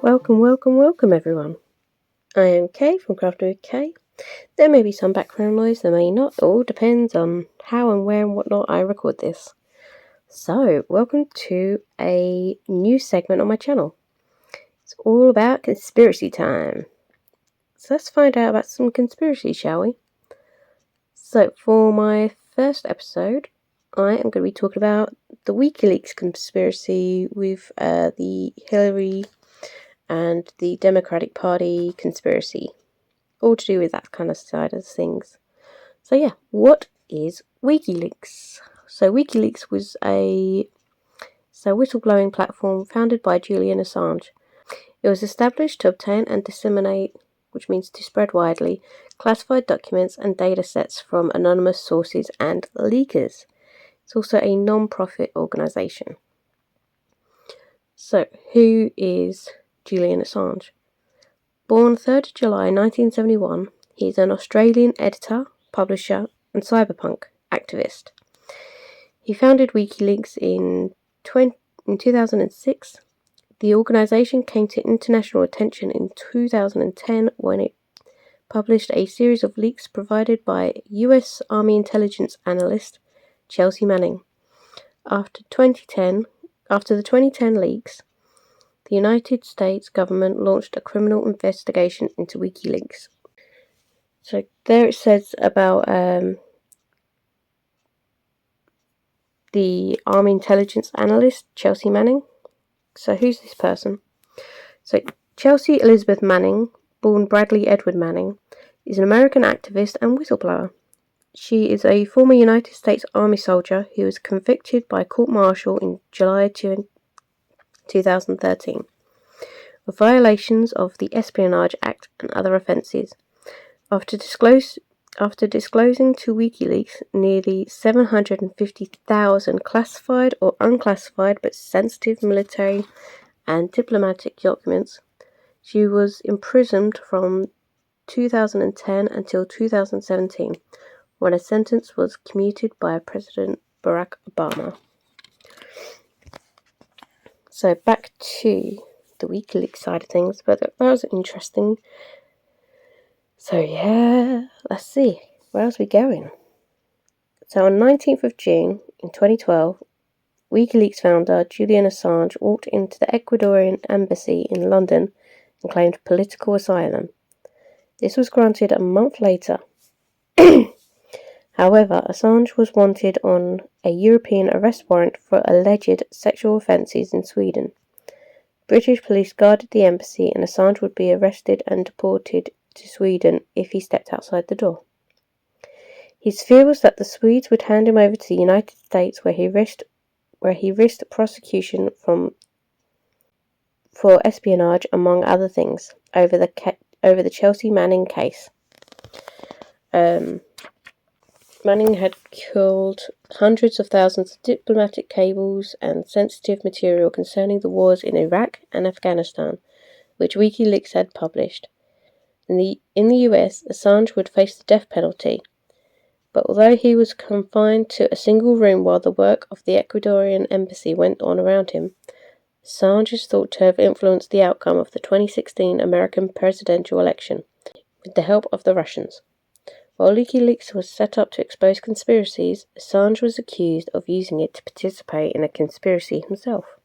Welcome everyone. I am Kay from Crafting with Kay. There may be some background noise, there may not. It all depends on how and where and whatnot I record this. So, welcome to a new segment on my channel. It's all about conspiracy time. So let's find out about some conspiracy, shall we? So, for my first episode, I am going to be talking about the Wikileaks conspiracy with the Hillary and the Democratic Party conspiracy. All to do with that kind of side of things. So yeah, what is Wikileaks? So Wikileaks was a whistleblowing platform founded by Julian Assange. It was established to obtain and disseminate, which means to spread widely, classified documents and data sets from anonymous sources and leakers. It's also a non-profit organisation. So, who is Julian Assange? Born 3rd July 1971, he is an Australian editor, publisher and cyberpunk activist. He founded Wikileaks in 2006. The organisation came to international attention in 2010 when it published a series of leaks provided by US Army intelligence analyst Chelsea Manning. After the 2010 leaks, the United States government launched a criminal investigation into Wikileaks. So there it says about the Army intelligence analyst, Chelsea Manning. So who's this person? So Chelsea Elizabeth Manning, born Bradley Edward Manning, is an American activist and whistleblower. She is a former United States Army soldier who was convicted by court-martial in July 2013 of violations of the Espionage Act and other offences. After disclosing to Wikileaks nearly 750,000 classified or unclassified but sensitive military and diplomatic documents, she was imprisoned from 2010 until 2017, when a sentence was commuted by President Barack Obama. So back to the Wikileaks side of things, but that was interesting. So yeah, let's see, where else are we going? So on 19th of June in 2012, Wikileaks founder Julian Assange walked into the Ecuadorian embassy in London and claimed political asylum. This was granted a month later. However, Assange was wanted on a European arrest warrant for alleged sexual offences in Sweden. British police guarded the embassy and Assange would be arrested and deported to Sweden if he stepped outside the door. His fear was that the Swedes would hand him over to the United States where he risked prosecution for espionage, among other things, over the Chelsea Manning case. Manning had culled hundreds of thousands of diplomatic cables and sensitive material concerning the wars in Iraq and Afghanistan, which Wikileaks had published. In the US, Assange would face the death penalty, but although he was confined to a single room while the work of the Ecuadorian embassy went on around him, Assange is thought to have influenced the outcome of the 2016 American presidential election, with the help of the Russians. While Wikileaks was set up to expose conspiracies, Assange was accused of using it to participate in a conspiracy himself.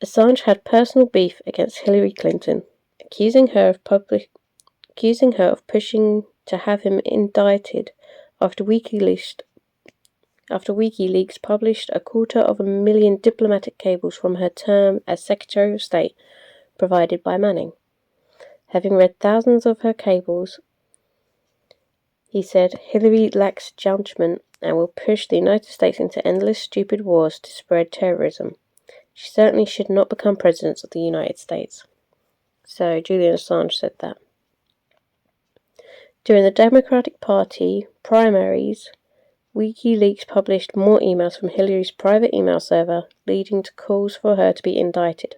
Assange had personal beef against Hillary Clinton, accusing her of pushing to have him indicted after WikiLeaks published 250,000 diplomatic cables from her term as Secretary of State provided by Manning. Having read thousands of her cables, he said, "Hillary lacks judgment and will push the United States into endless stupid wars to spread terrorism. She certainly should not become President of the United States." So Julian Assange said that. During the Democratic Party primaries, Wikileaks published more emails from Hillary's private email server, leading to calls for her to be indicted.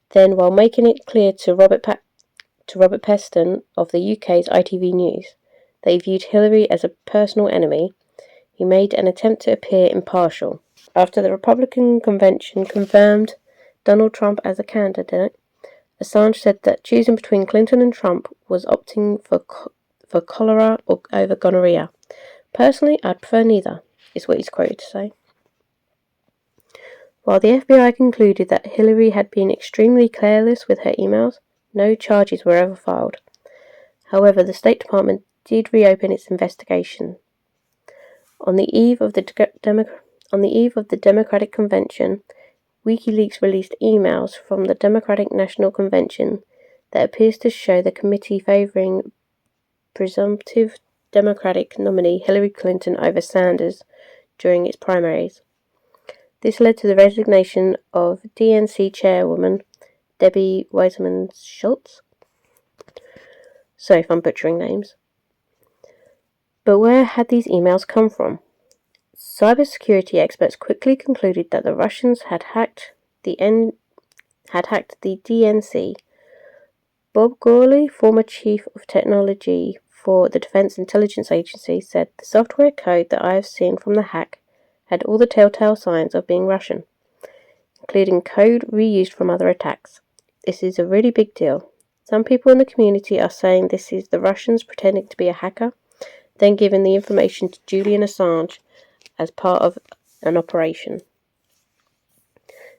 Then, while making it clear to Robert Peston of the UK's ITV News that he viewed Hillary as a personal enemy, he made an attempt to appear impartial. After the Republican convention confirmed Donald Trump as a candidate, Assange said that choosing between Clinton and Trump was opting for cholera over gonorrhea. Personally, I'd prefer neither, is what he's quoted to say. While the FBI concluded that Hillary had been extremely careless with her emails, no charges were ever filed. However, the State Department did reopen its investigation. On the eve of the Democratic Convention, Wikileaks released emails from the Democratic National Convention that appears to show the committee favoring presumptive Democratic nominee Hillary Clinton over Sanders during its primaries. This led to the resignation of DNC chairwoman Debbie Weitzman Schultz. Sorry if I'm butchering names. But where had these emails come from? Cybersecurity experts quickly concluded that the Russians had hacked the DNC. Bob Gourley, former chief of technology for the Defense Intelligence Agency, said the software code that I have seen from the hack had all the telltale signs of being Russian, including code reused from other attacks. This is a really big deal. Some people in the community are saying this is the Russians pretending to be a hacker, then giving the information to Julian Assange as part of an operation.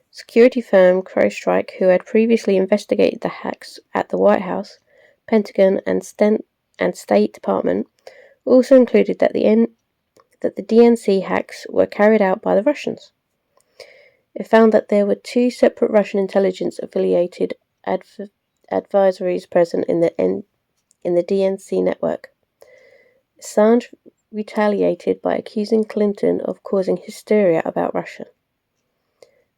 Security firm CrowdStrike, who had previously investigated the hacks at the White House, Pentagon, and State Department, also included that the DNC hacks were carried out by the Russians. It found that there were two separate Russian intelligence-affiliated advisories present in the DNC network. Assange retaliated by accusing Clinton of causing hysteria about Russia.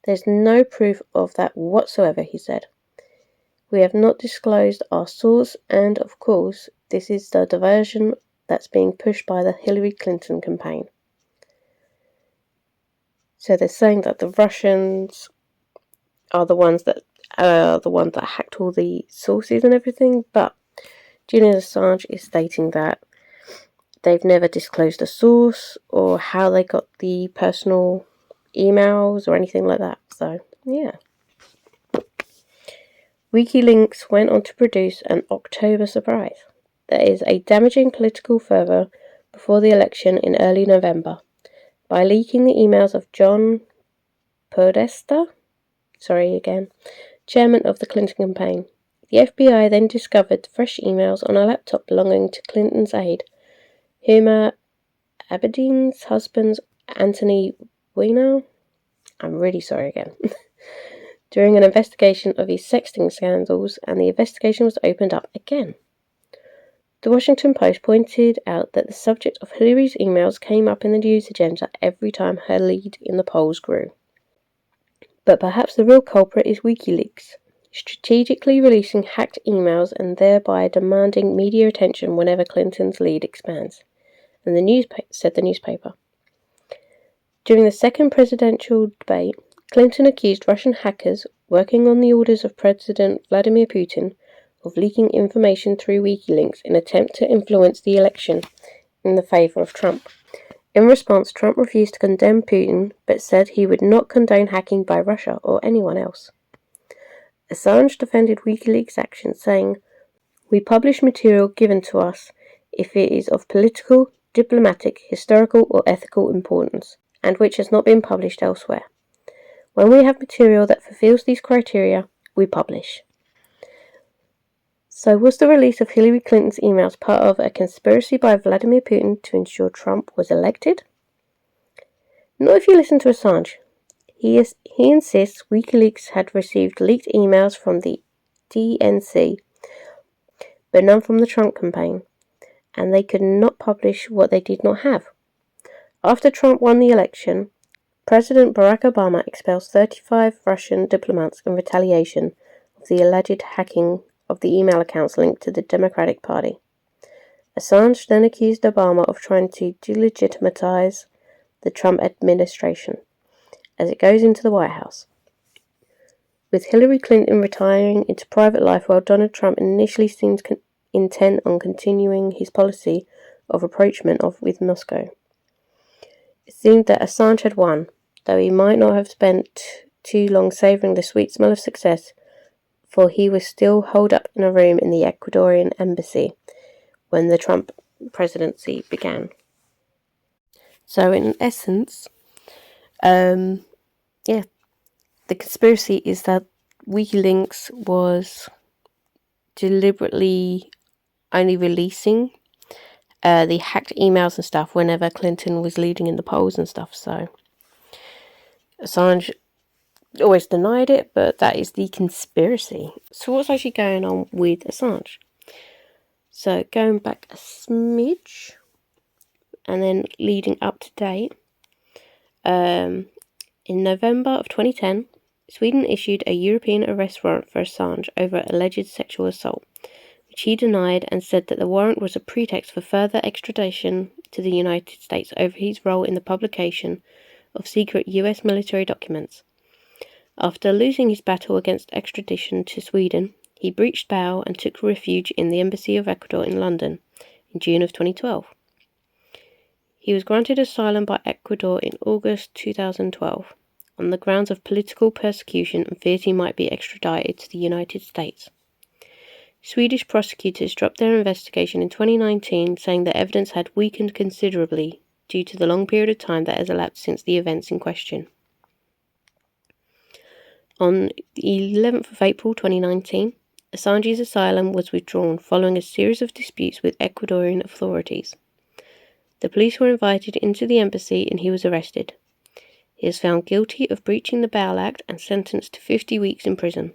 There's no proof of that whatsoever, he said. We have not disclosed our source, and of course, this is the diversion that's being pushed by the Hillary Clinton campaign. So they're saying that the Russians are the ones that hacked all the sources and everything, but Julian Assange is stating that they've never disclosed a source or how they got the personal emails or anything like that. So, yeah. Wikileaks went on to produce an October surprise. There is a damaging political fervour before the election in early November by leaking the emails of John Podesta, chairman of the Clinton campaign. The FBI then discovered fresh emails on a laptop belonging to Clinton's aide, Huma Abedin's husband, Anthony Weiner. I'm really sorry again. During an investigation of his sexting scandals, and the investigation was opened up again. The Washington Post pointed out that the subject of Hillary's emails came up in the news agenda every time her lead in the polls grew. But perhaps the real culprit is Wikileaks, strategically releasing hacked emails and thereby demanding media attention whenever Clinton's lead expands, and said the newspaper. During the second presidential debate, Clinton accused Russian hackers working on the orders of President Vladimir Putin of leaking information through WikiLeaks in an attempt to influence the election in the favor of Trump. In response, Trump refused to condemn Putin, but said he would not condone hacking by Russia or anyone else. Assange defended WikiLeaks' actions, saying, "We publish material given to us if it is of political, diplomatic, historical, or ethical importance, and which has not been published elsewhere. When we have material that fulfills these criteria, we publish." So was the release of Hillary Clinton's emails part of a conspiracy by Vladimir Putin to ensure Trump was elected? Not if you listen to Assange. He insists WikiLeaks had received leaked emails from the DNC, but none from the Trump campaign, and they could not publish what they did not have. After Trump won the election, President Barack Obama expels 35 Russian diplomats in retaliation of the alleged hacking of the email accounts linked to the Democratic Party. Assange then accused Obama of trying to delegitimize the Trump administration as it goes into the White House, with Hillary Clinton retiring into private life while Donald Trump initially seemed intent on continuing his policy of rapprochement with Moscow. It seemed that Assange had won, though he might not have spent too long savouring the sweet smell of success, for he was still holed up in a room in the Ecuadorian embassy when the Trump presidency began. So in essence, the conspiracy is that Wikileaks was deliberately only releasing the hacked emails and stuff whenever Clinton was leading in the polls and stuff. So Assange always denied it, but that is the conspiracy. So what's actually going on with Assange? So going back a smidge and then leading up to date, in November of 2010, Sweden issued a European arrest warrant for Assange over alleged sexual assault, which he denied and said that the warrant was a pretext for further extradition to the United States over his role in the publication of secret US military documents. After losing his battle against extradition to Sweden, he breached bail and took refuge in the Embassy of Ecuador in London in June of 2012. He was granted asylum by Ecuador in August 2012 on the grounds of political persecution and fears he might be extradited to the United States. Swedish prosecutors dropped their investigation in 2019, saying that evidence had weakened considerably due to the long period of time that has elapsed since the events in question. On the 11th of April 2019, Assange's asylum was withdrawn following a series of disputes with Ecuadorian authorities. The police were invited into the embassy and he was arrested. He is found guilty of breaching the Bail Act and sentenced to 50 weeks in prison.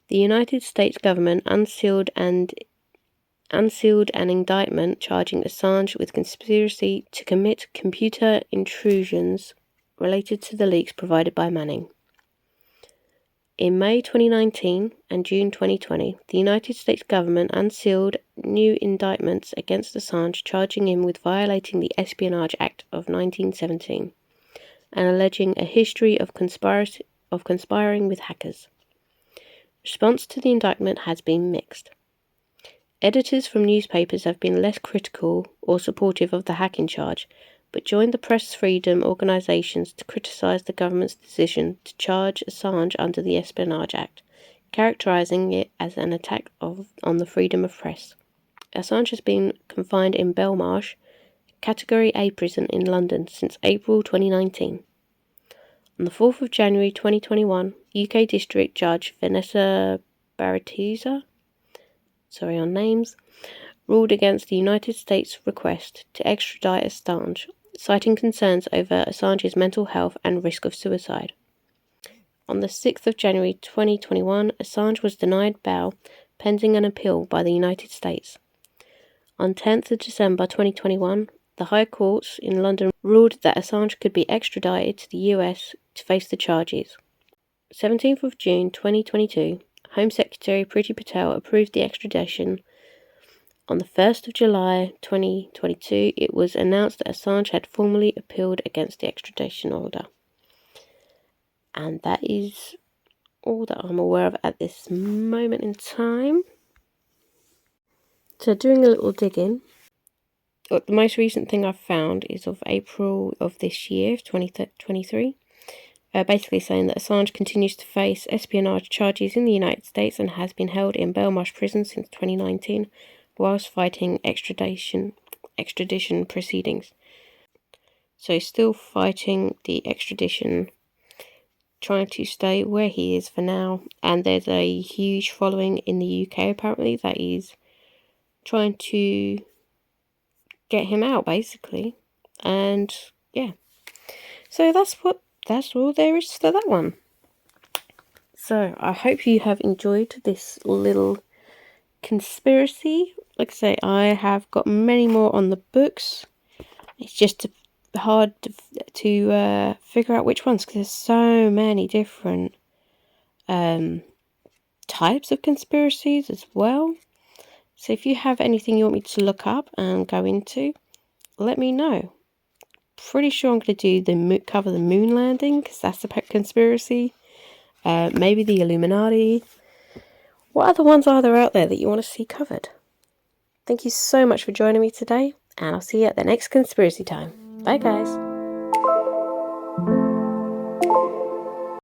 The United States government unsealed an indictment charging Assange with conspiracy to commit computer intrusions related to the leaks provided by Manning. In May 2019 and June 2020, the United States government unsealed new indictments against Assange, charging him with violating the Espionage Act of 1917 and alleging a history of conspiring with hackers. Response to the indictment has been mixed. Editors from newspapers have been less critical or supportive of the hacking charge, but joined the press freedom organisations to criticise the government's decision to charge Assange under the Espionage Act, characterising it as an attack on the freedom of press. Assange has been confined in Belmarsh, Category A prison in London since April 2019. On the 4th of January 2021, UK District Judge Vanessa Baratiza, sorry on names, ruled against the United States' request to extradite Assange, citing concerns over Assange's mental health and risk of suicide. On the 6th of January 2021, Assange was denied bail pending an appeal by the United States. On 10th of December 2021, the High Courts in London ruled that Assange could be extradited to the US to face the charges. 17th of June 2022, Home Secretary Priti Patel approved the extradition. On the 1st of July 2022, it was announced that Assange had formally appealed against the extradition order. And that is all that I'm aware of at this moment in time. So doing a little digging, the most recent thing I've found is of April of this year, 2023. Basically saying that Assange continues to face espionage charges in the United States and has been held in Belmarsh prison since 2019 whilst fighting extradition proceedings. So he's still fighting the extradition, trying to stay where he is for now, and there's a huge following in the UK apparently that is trying to get him out basically. And yeah, so that's all there is to that one. So I hope you have enjoyed this little conspiracy. Like I say, I have got many more on the books. It's just hard to figure out which ones, because there's so many different types of conspiracies as well. So if you have anything you want me to look up and go into, let me know. Pretty sure I'm going to do cover the moon landing, because that's a conspiracy. Maybe the Illuminati. What other ones are there out there that you want to see covered? Thank you so much for joining me today, and I'll see you at the next conspiracy time. Bye guys.